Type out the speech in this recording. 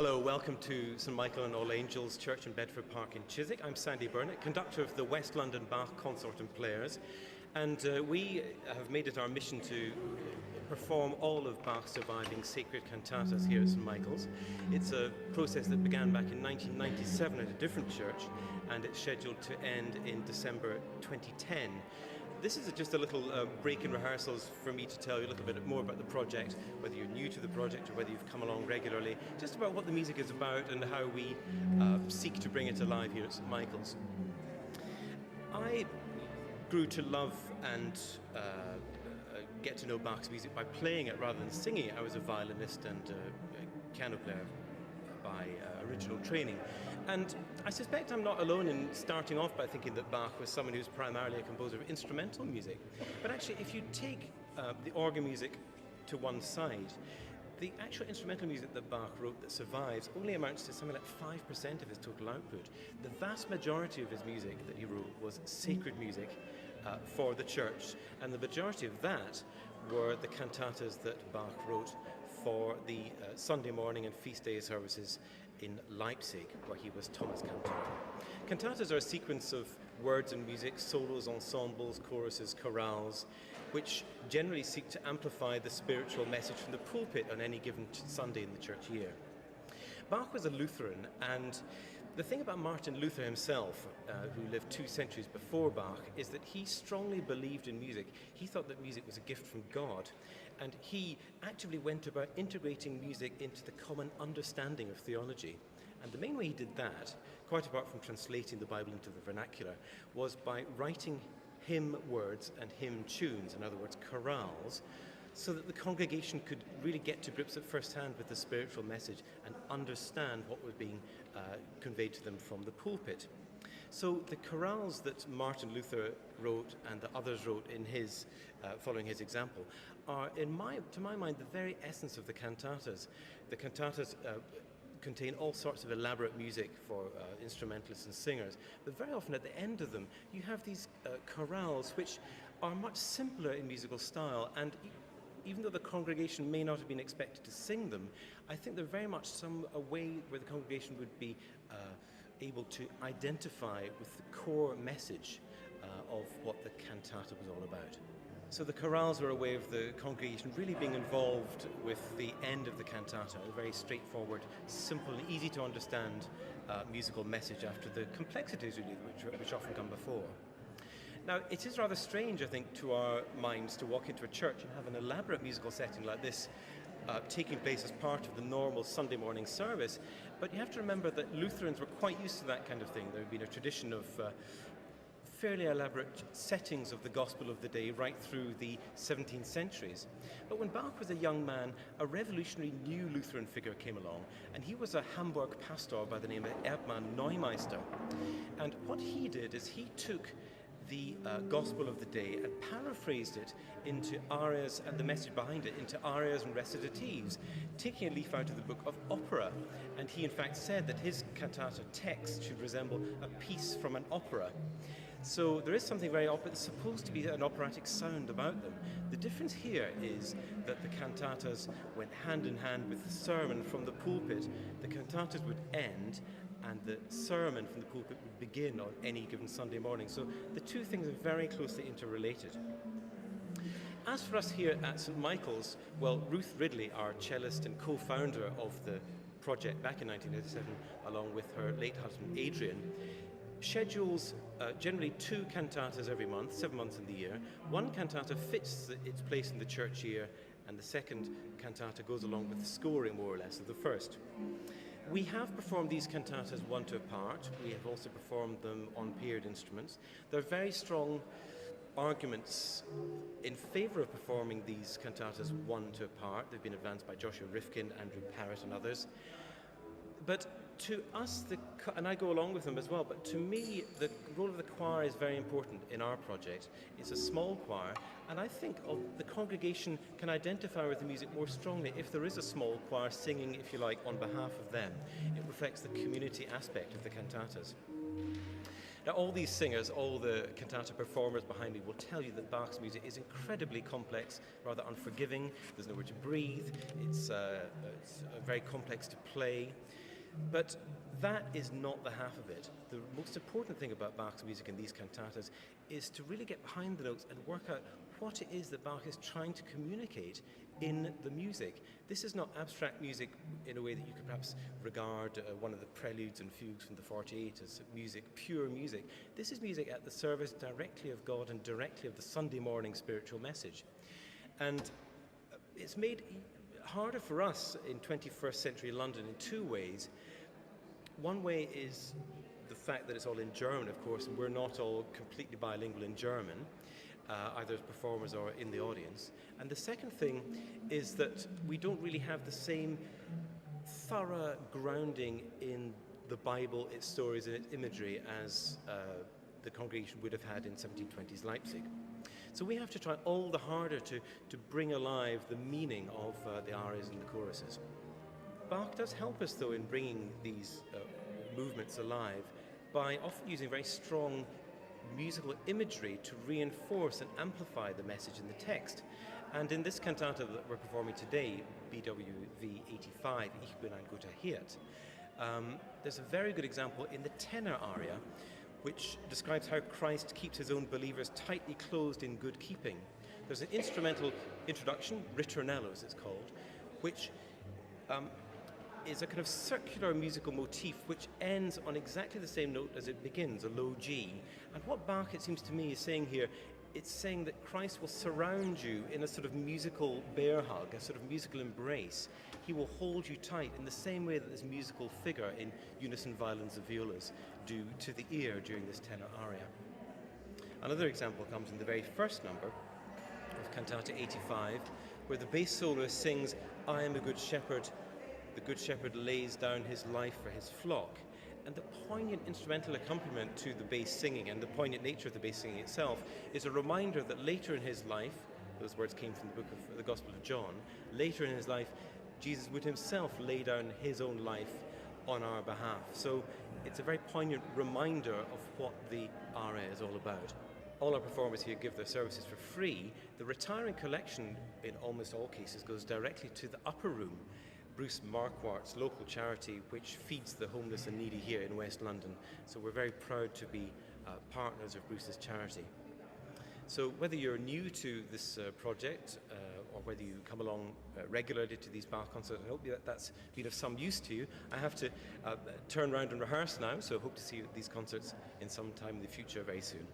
Hello, welcome to St Michael and All Angels Church in Bedford Park in Chiswick. I'm Sandy Burnett, conductor of the West London Bach Consort and Players, and we have made it our mission to perform all of Bach's surviving sacred cantatas here at St Michael's. It's a process that began back in 1997 at a different church, and it's scheduled to end in December 2010. This is just a little break in rehearsals for me to tell you a little bit more about the project, whether you're new to the project or whether you've come along regularly, just about what the music is about and how we seek to bring it alive here at St Michael's. I grew to love and get to know Bach's music by playing it rather than singing it. I was a violinist and a piano player by original training. And I suspect I'm not alone in starting off by thinking that Bach was someone who's primarily a composer of instrumental music. But actually, if you take the organ music to one side, the actual instrumental music that Bach wrote that survives only amounts to something like 5% of his total output. The vast majority of his music that he wrote was sacred music for the church, and the majority of that were the cantatas that Bach wrote for the Sunday morning and feast day services in Leipzig, where he was Thomas Cantor. Cantatas are a sequence of words and music, solos, ensembles, choruses, chorales, which generally seek to amplify the spiritual message from the pulpit on any given Sunday in the church year. Bach was a Lutheran, and the thing about Martin Luther himself, who lived 2 centuries before Bach, is that he strongly believed in music. He thought that music was a gift from God, and he actively went about integrating music into the common understanding of theology. And the main way he did that, quite apart from translating the Bible into the vernacular, was by writing hymn words and hymn tunes, in other words, chorales, so that the congregation could really get to grips at first hand with the spiritual message and understand what was being conveyed to them from the pulpit. So the chorales that Martin Luther wrote and the others wrote in his, following his example, are, to my mind, the very essence of the cantatas. The cantatas contain all sorts of elaborate music for instrumentalists and singers, but very often at the end of them you have these chorales which are much simpler in musical style, and even though the congregation may not have been expected to sing them, I think they're very much a way where the congregation would be able to identify with the core message of what the cantata was all about. So the chorales were a way of the congregation really being involved with the end of the cantata, a very straightforward, simple and easy to understand musical message after the complexities really which often come before. Now, it is rather strange, I think, to our minds to walk into a church and have an elaborate musical setting like this taking place as part of the normal Sunday morning service, but you have to remember that Lutherans were quite used to that kind of thing. There had been a tradition of fairly elaborate settings of the gospel of the day right through the 17th centuries. But when Bach was a young man, a revolutionary new Lutheran figure came along, and he was a Hamburg pastor by the name of Erdmann Neumeister. And what he did is he took the gospel of the day and paraphrased it into arias, and the message behind it into arias and recitatives, taking a leaf out of the book of opera. And he in fact said that his cantata text should resemble a piece from an opera. So there is something very opera. It's supposed to be an operatic sound about them. The difference here is that the cantatas went hand in hand with the sermon from the pulpit. The cantatas would end and the sermon from the pulpit would begin on any given Sunday morning. So the two things are very closely interrelated. As for us here at St Michael's, well, Ruth Ridley, our cellist and co-founder of the project back in 1987, along with her late husband Adrian, schedules generally 2 cantatas every month, 7 months in the year. One cantata fits its place in the church year, and the second cantata goes along with the scoring, more or less, of the first. We have performed these cantatas 1-2 apart. We have also performed them on paired instruments. There are very strong arguments in favour of performing these cantatas 1-2 apart. They've been advanced by Joshua Rifkin, Andrew Parrott and others. But to us, and I go along with them as well, but to me, the role of the choir is very important in our project. It's a small choir, and I think the congregation can identify with the music more strongly if there is a small choir singing, if you like, on behalf of them. It reflects the community aspect of the cantatas. Now, all these singers, all the cantata performers behind me will tell you that Bach's music is incredibly complex, rather unforgiving. There's nowhere to breathe. It's very complex to play. But that is not the half of it. The most important thing about Bach's music in these cantatas is to really get behind the notes and work out what it is that Bach is trying to communicate in the music. This is not abstract music in a way that you could perhaps regard one of the preludes and fugues from the 48 as music, pure music. This is music at the service directly of God and directly of the Sunday morning spiritual message. And it's made harder for us in 21st century London in two ways. One way is the fact that it's all in German, of course, and we're not all completely bilingual in German, either as performers or in the audience. And the second thing is that we don't really have the same thorough grounding in the Bible, its stories and its imagery as the congregation would have had in 1720s Leipzig. So we have to try all the harder to bring alive the meaning of the arias and the choruses. Bach does help us, though, in bringing these movements alive by often using very strong musical imagery to reinforce and amplify the message in the text. And in this cantata that we're performing today, BWV 85, Ich bin ein guter Hirt, there's a very good example in the tenor aria, which describes how Christ keeps his own believers tightly closed in good keeping. There's an instrumental introduction, ritornello as it's called, which is a kind of circular musical motif which ends on exactly the same note as it begins, a low G. And what Bach, it seems to me, is saying here, it's saying that Christ will surround you in a sort of musical bear hug, a sort of musical embrace. He will hold you tight in the same way that this musical figure in unison violins and violas do to the ear during this tenor aria. Another example comes in the very first number of Cantata 85, where the bass soloist sings, I am a good shepherd, the good shepherd lays down his life for his flock. And the poignant instrumental accompaniment to the bass singing and the poignant nature of the bass singing itself is a reminder that later in his life, those words came from the book of the Gospel of John, later in his life, Jesus would himself lay down his own life on our behalf. So it's a very poignant reminder of what the aria is all about. All our performers here give their services for free. The retiring collection, in almost all cases, goes directly to the upper room, Bruce Marquardt's local charity, which feeds the homeless and needy here in West London. So we're very proud to be partners of Bruce's charity. So whether you're new to this project or whether you come along regularly to these Bach concerts, I hope that's been of some use to you. I have to turn around and rehearse now, so I hope to see you at these concerts in some time in the future very soon.